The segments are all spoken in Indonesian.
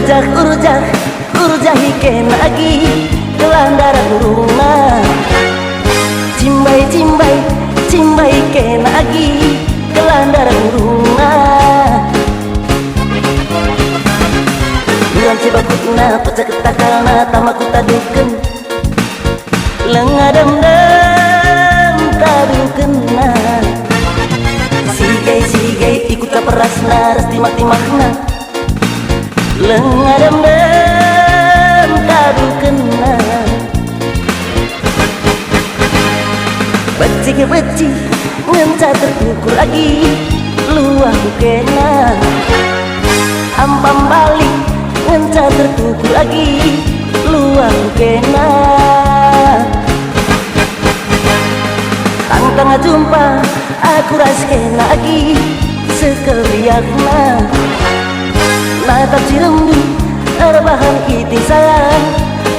urjak urjahi kenagi gelandaran rumah cimbai kenagi gelandaran rumah bulan cibakutna pecah ketakalna tamaku tadukeun lengadem tadukeunna sigai ikut ka perasna ras timak-timakna lengadem tadukeunna beci ngenca tertukur lagi luah bukena ampam balik ngenca tertukur lagi luah bukena tangtang jumpa aku raskena lagi sekeliakna natap cirembu terbahan iti sayang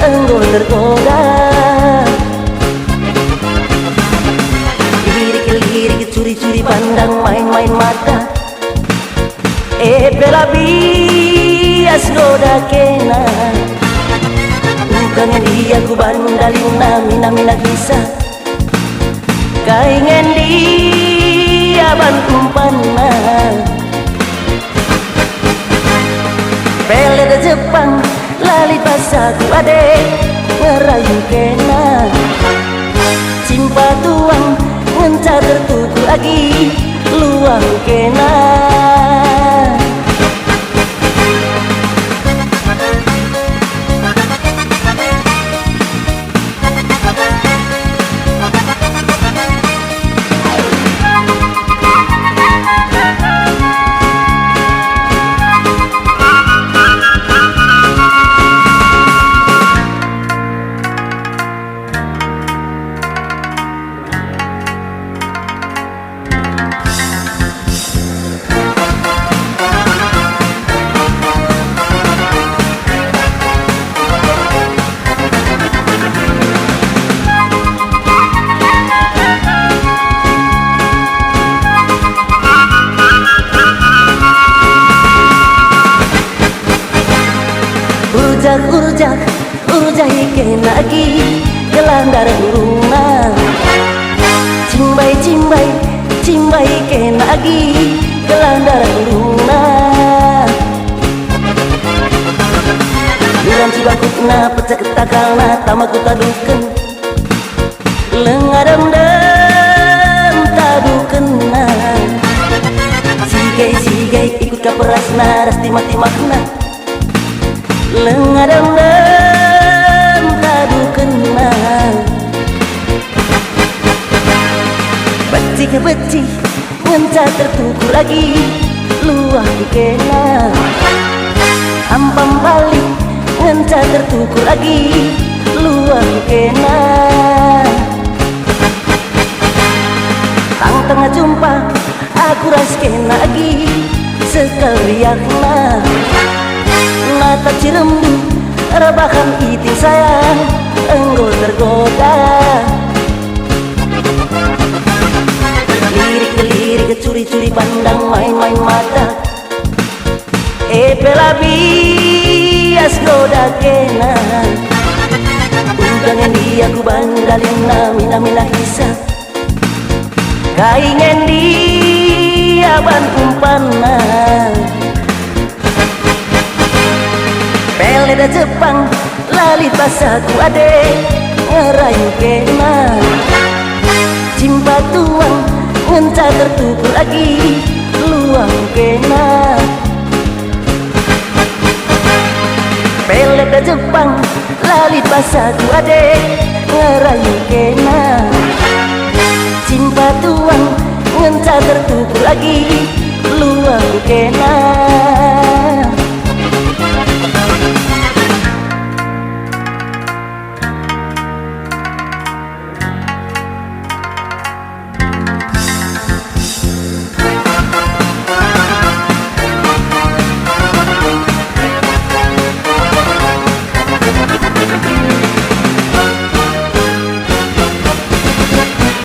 enggo tergoda lirik curi-curi pandang main-main mata bela bias goda kena bukan dia ku bandalina mina kisah kaingen dia bantumpanna pele de Jepang lali pasaku ade ngerayu kena cimpa tuang ngenca tertuku lagi luang kena urjahi kenagi gelandaran rumah cimbai kenagi gelandaran rumah bulan cibakutna pecah ketakalna tamaku tadukeun lengadem tadukeunna sigai ikut ka perasna ras timak-timakna lengadem tadukeunna beci ngenca tertukur lagi luah bukena ampam balik ngenca tertukur lagi luah bukena tangtang jumpa aku raskena lagi sekeliakna mata cirembu rebahan iti sayang enggo tergoda lirik curi-curi pandang main-main mata bela bias goda kena bukan dia ku bandalina mina hisah kaingen dia bantumpanna pele de Jepang lali pasaku ade ngerayu kena cimpa tuang ngenca tertukur lagi luang kena pele de Jepang lali pasaku ade ngerayu kena cimpa tuang ngenca tertukur lagi luang kena